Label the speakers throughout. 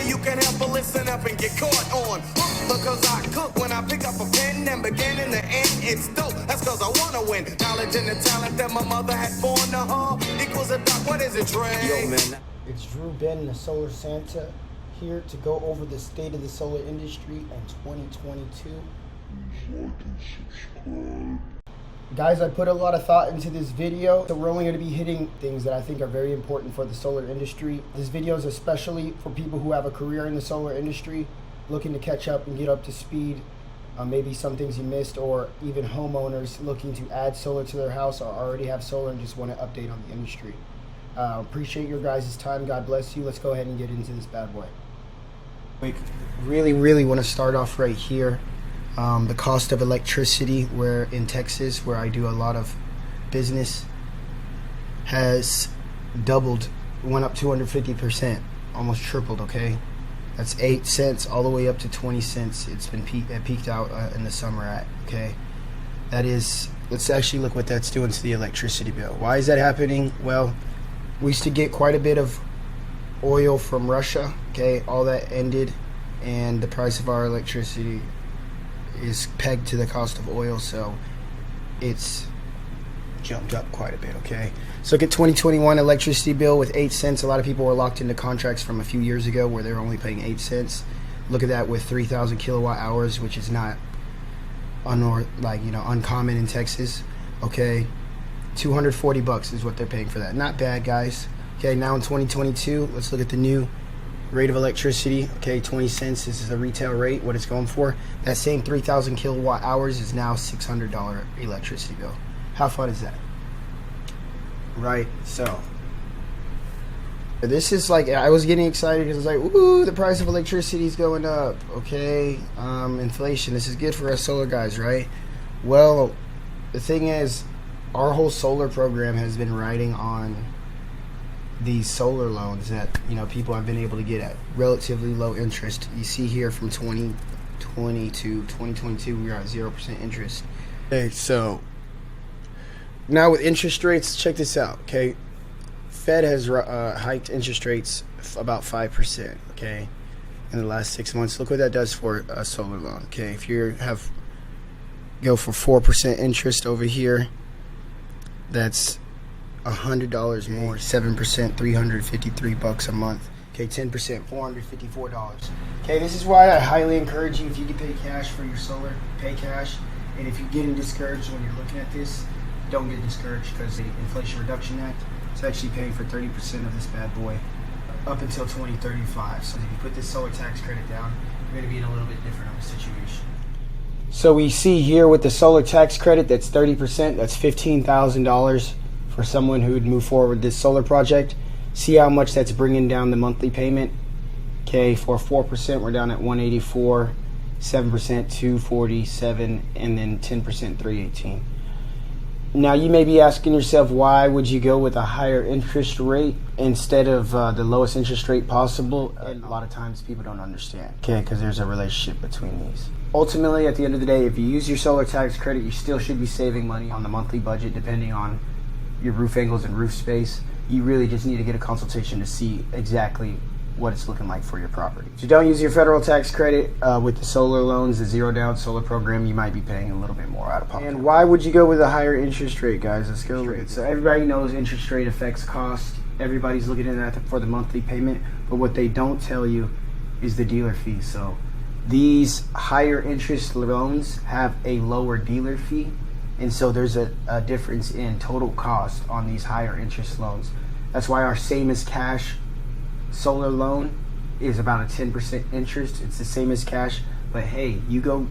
Speaker 1: you can help but listen up and get caught on. Because I cook when I pick up a pen and begin in the end, it's dope. That's cause I wanna win. Knowledge and the talent that my mother had born to her equals a doc. What is it, Trey?
Speaker 2: Yo, man. It's Drew Benn, the Solar Santa, here to go over the state of the solar industry in 2022. Guys, I put a lot of thought into this video, so we're only going to be hitting things that I think are very important for the solar industry. This video is especially for people who have a career in the solar industry, looking to catch up and get up to speed, maybe some things you missed, or even homeowners looking to add solar to their house or already have solar and just want to update on the industry. Appreciate your guys' time. God bless you. Let's go ahead and get into this bad boy. We really want to start off right here. The cost of electricity, where in Texas, where I do a lot of business, has doubled, went up 250%, almost tripled, okay? That's 8 cents all the way up to 20 cents. It's been peaked out in the summer at, okay? That is, let's actually look what that's doing to the electricity bill. Why is that happening? Well, we used to get quite a bit of oil from Russia, okay? All that ended, and the price of our electricity is pegged to the cost of oil, so it's jumped up quite a bit, okay? So look at 2021 electricity bill with 8 cents. A lot of people were locked into contracts from a few years ago where they were only paying 8 cents. Look at that with 3,000 kilowatt hours, which is not uncommon in Texas, okay? $240 is what they're paying for that. Not bad, guys. Okay, now in 2022, let's look at the new rate of electricity. Okay, 20 cents. This is the retail rate, what it's going for. That same 3,000 kilowatt hours is now $600 electricity bill. How fun is that? Right, so this is like, I was getting excited because I was like, ooh, the price of electricity is going up. Okay, inflation, this is good for us solar guys, right? Well, the thing is, our whole solar program has been riding on these solar loans that, you know, people have been able to get at relatively low interest. You see here from 2020 to 2022, we are at 0% interest. Okay, so now with interest rates, check this out, okay? Fed has hiked interest rates about 5%, okay, in the last 6 months. Look what that does for a solar loan, okay? If you go for 4% interest over here, that's $100 more. 7%, $353 a month. Okay, 10%, $454. Okay, this is why I highly encourage you, if you can pay cash for your solar, pay cash. And if you're getting discouraged when you're looking at this, don't get discouraged, because the Inflation Reduction Act is actually paying for 30% of this bad boy up until 2035. So if you put this solar tax credit down, you're going to be in a little bit different of a situation. So we see here with the solar tax credit, that's 30%, that's $15,000 for someone who would move forward with this solar project. See how much that's bringing down the monthly payment. Okay, for 4%, we're down at $184, 7%, $247, and then 10%, $318. Now you may be asking yourself, why would you go with a higher interest rate instead of the lowest interest rate possible? And a lot of times people don't understand, okay, because there's a relationship between these. Ultimately, at the end of the day, if you use your solar tax credit, you still should be saving money on the monthly budget, depending on your roof angles and roof space. You really just need to get a consultation to see exactly what it's looking like for your property. So don't use your federal tax credit with the solar loans, the zero down solar program. You might be paying a little bit more out of pocket. And why would you go with a higher interest rate, guys? Let's go with it. So everybody knows interest rate affects cost. Everybody's looking at that for the monthly payment, but what they don't tell you is the dealer fee. So these higher interest loans have a lower dealer fee, and so there's a difference in total cost on these higher interest loans. That's why our same as cash solar loan is about a 10% interest. It's the same as cash, but hey, you go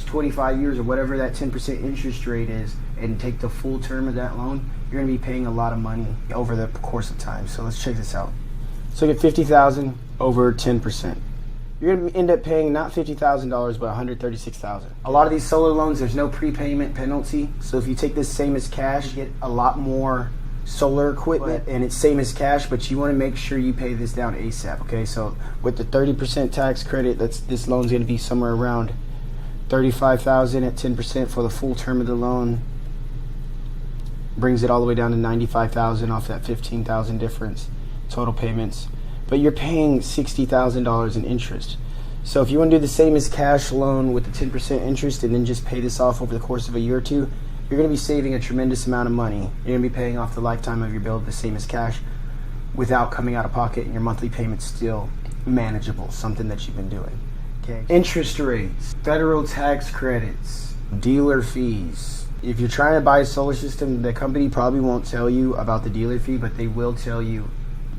Speaker 2: 25 years or whatever that 10% interest rate is and take the full term of that loan, you're going to be paying a lot of money over the course of time. So let's check this out. So get $50,000 over 10%. You're going to end up paying not $50,000 but $136,000. A lot of these solar loans, there's no prepayment penalty. So if you take this same as cash, you get a lot more solar equipment, and it's same as cash, but you want to make sure you pay this down ASAP. Okay, so with the 30% tax credit, this loan's going to be somewhere around $35,000 at 10% for the full term of the loan. Brings it all the way down to $95,000 off that $15,000 difference. Total payments but you're paying $60,000 in interest. So if you want to do the same as cash loan with the 10% interest and then just pay this off over the course of a year or two, you're going to be saving a tremendous amount of money. You're going to be paying off the lifetime of your bill the same as cash without coming out of pocket, and your monthly payment's still manageable, something that you've been doing. Okay. Interest rates, federal tax credits, dealer fees. If you're trying to buy a solar system, the company probably won't tell you about the dealer fee, but they will tell you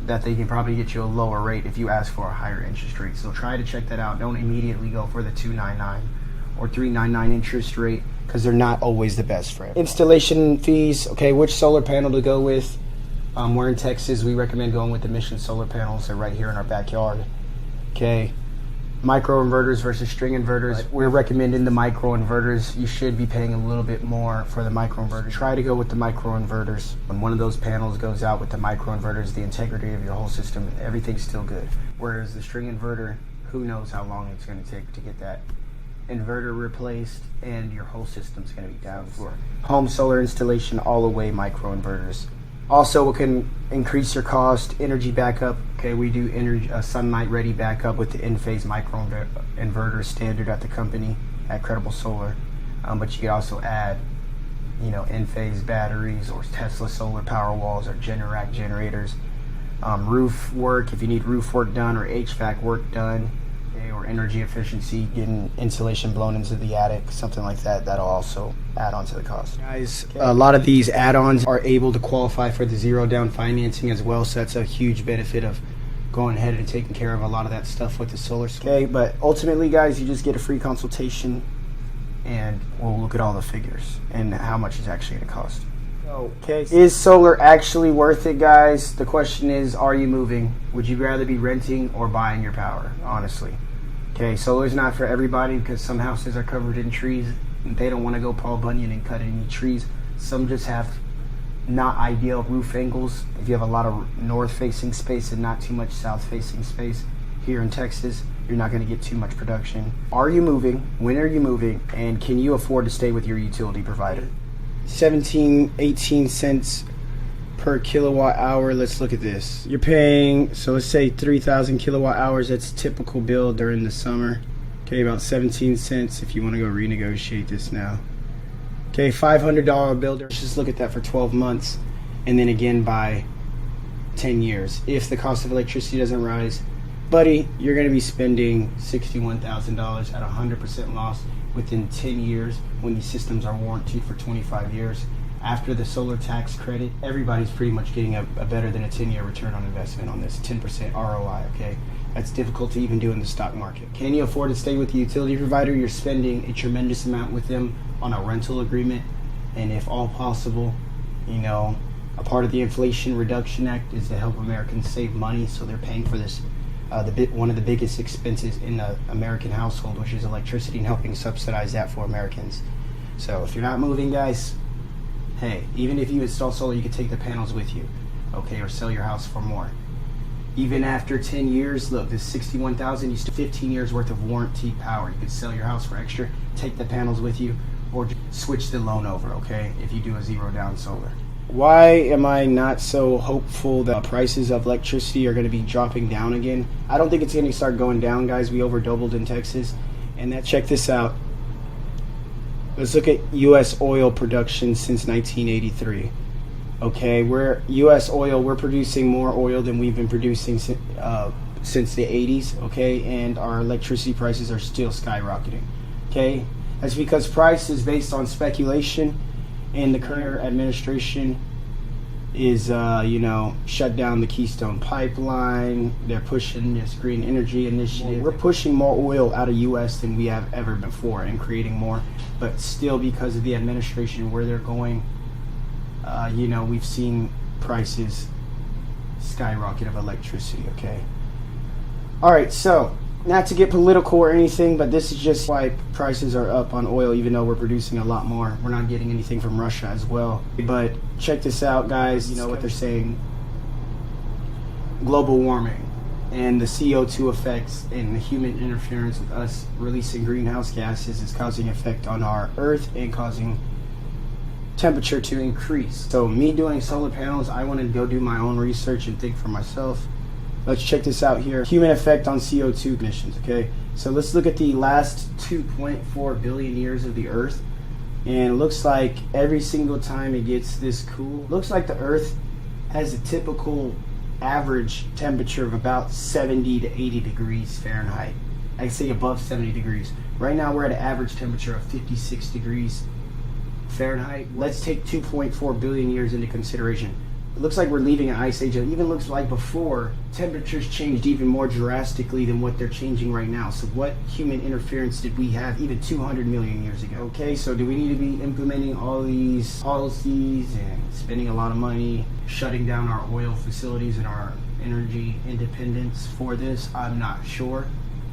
Speaker 2: that they can probably get you a lower rate if you ask for a higher interest rate. So try to check that out. Don't immediately go for the 2.99 or 3.99 interest rate, because they're not always the best for it. Installation fees, okay, which solar panel to go with. We're in Texas. We recommend going with the Mission solar panels. They're right here in our backyard. Okay. Microinverters versus string inverters. We're recommending the microinverters. You should be paying a little bit more for the microinverters. Try to go with the microinverters. When one of those panels goes out with the microinverters, the integrity of your whole system, everything's still good. Whereas the string inverter, who knows how long it's going to take to get that inverter replaced, and your whole system's going to be down for home solar installation. All the way microinverters. Also, it can increase your cost. Energy backup. Okay, we do sunlight ready backup with the in-phase microinverter standard at the company at Credible Solar. But you can also add, in-phase batteries or Tesla solar power walls or Generac generators. Roof work, if you need roof work done or HVAC work done, or energy efficiency, getting insulation blown into the attic, something like that, that'll also add on to the cost. Guys, a lot of these add-ons are able to qualify for the zero down financing as well, so that's a huge benefit of going ahead and taking care of a lot of that stuff with the solar. Okay, but ultimately, guys, you just get a free consultation, and we'll look at all the figures and how much it's actually going to cost. Okay, is solar actually worth it, guys? The question is, are you moving? Would you rather be renting or buying your power, honestly? Okay, solar's not for everybody, because some houses are covered in trees and they don't want to go Paul Bunyan and cut any trees. Some just have not ideal roof angles. If you have a lot of north facing space and not too much south facing space here in Texas, you're not going to get too much production. Are you moving? When are you moving? And can you afford to stay with your utility provider? 18 cents per kilowatt hour. Let's look at this. You're paying, so let's say 3,000 kilowatt hours. That's a typical bill during the summer. Okay, about 17 cents if you want to go renegotiate this now. Okay, $500 bill. Let's just look at that for 12 months, and then again by 10 years. If the cost of electricity doesn't rise, buddy, you're going to be spending $61,000 at 100% loss within 10 years when these systems are warranted for 25 years. After the solar tax credit, everybody's pretty much getting a better than a 10-year return on investment on this 10% ROI, okay? That's difficult to even do in the stock market. Can you afford to stay with the utility provider? You're spending a tremendous amount with them on a rental agreement, and if all possible, a part of the Inflation Reduction Act is to help Americans save money, so they're paying for this. One of the biggest expenses in the American household, which is electricity, and helping subsidize that for Americans. So if you're not moving, guys, hey, even if you install solar, you could take the panels with you, okay, or sell your house for more. Even after 10 years, look, this $61,000, you still 15 years worth of warranty power. You could sell your house for extra, take the panels with you, or just switch the loan over, okay, if you do a zero down solar. Why am I not so hopeful that prices of electricity are going to be dropping down again? I don't think it's going to start going down, guys. We over doubled in Texas. And check this out. Let's look at U.S. oil production since 1983. Okay, U.S. oil, we're producing more oil than we've been producing since the 80s, okay? And our electricity prices are still skyrocketing, okay? That's because price is based on speculation, and the current administration is, shut down the Keystone Pipeline. They're pushing this green energy initiative. We're pushing more oil out of U.S. than we have ever before and creating more. But still, because of the administration, where they're going, we've seen prices skyrocket of electricity, okay? All right, so not to get political or anything, but this is just why prices are up on oil, even though we're producing a lot more. We're not getting anything from Russia as well. But check this out, guys. You know what they're saying. Global warming and the CO2 effects and the human interference with us releasing greenhouse gases is causing effect on our Earth and causing temperature to increase. So me doing solar panels, I want to go do my own research and think for myself. Let's check this out here. Human effect on CO2 emissions, okay? So let's look at the last 2.4 billion years of the Earth. And it looks like every single time it gets this cool, looks like the Earth has a typical average temperature of about 70 to 80 degrees Fahrenheit. I'd say above 70 degrees. Right now we're at an average temperature of 56 degrees Fahrenheit. Let's take 2.4 billion years into consideration. It looks like we're leaving an ice age. It even looks like before, temperatures changed even more drastically than what they're changing right now. So what human interference did we have even 200 million years ago? Okay, so do we need to be implementing all these policies and spending a lot of money, shutting down our oil facilities and our energy independence for this? I'm not sure.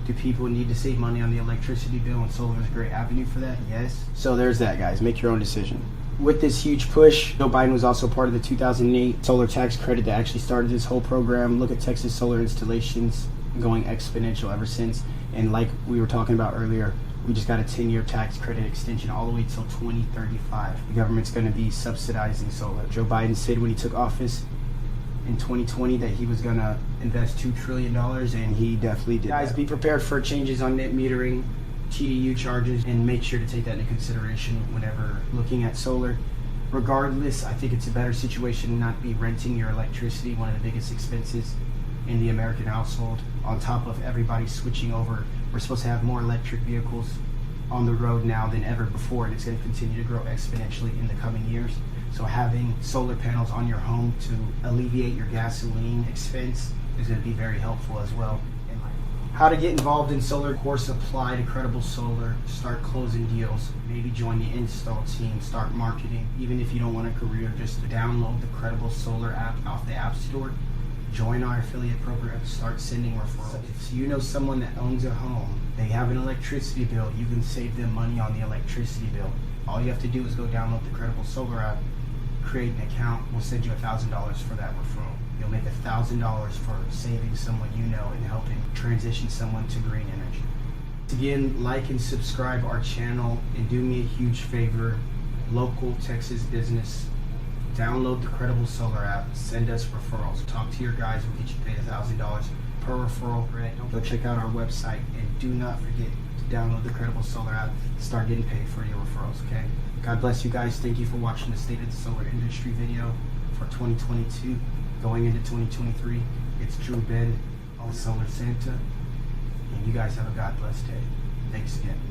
Speaker 2: Do people need to save money on the electricity bill, and solar is a great avenue for that? Yes. So there's that, guys. Make your own decision. With this huge push, Joe Biden was also part of the 2008 solar tax credit that actually started this whole program. Look at Texas solar installations going exponential ever since. And like we were talking about earlier, we just got a 10-year tax credit extension all the way till 2035. The government's going to be subsidizing solar. Joe Biden said when he took office in 2020 that he was going to invest $2 trillion, and he definitely did. Guys, be prepared for changes on net metering, TDU charges, and make sure to take that into consideration whenever looking at solar. Regardless, I think it's a better situation not be renting your electricity, one of the biggest expenses in the American household. On top of everybody switching over, we're supposed to have more electric vehicles on the road now than ever before, and it's going to continue to grow exponentially in the coming years. So having solar panels on your home to alleviate your gasoline expense is going to be very helpful as well. And how to get involved in solar, of course, apply to Credible Solar, start closing deals, maybe join the install team, start marketing. Even if you don't want a career, just download the Credible Solar app off the App Store, join our affiliate program, start sending referrals. If you know someone that owns a home, they have an electricity bill, you can save them money on the electricity bill. All you have to do is go download the Credible Solar app, create an account, we'll send you $1,000 for that referral. You'll make $1,000 for saving someone you know and helping transition someone to green energy. Again, like and subscribe our channel, and do me a huge favor, local Texas business, download the Credible Solar app, send us referrals, talk to your guys, we'll get you paid $1,000 per referral. Go check out our website, and do not forget to download the Credible Solar app, start getting paid for your referrals, okay? God bless you guys. Thank you for watching the State of the Solar Industry video for 2022. Going into 2023, it's Drew Benn on Solar Santa. And you guys have a God blessed day. Thanks again.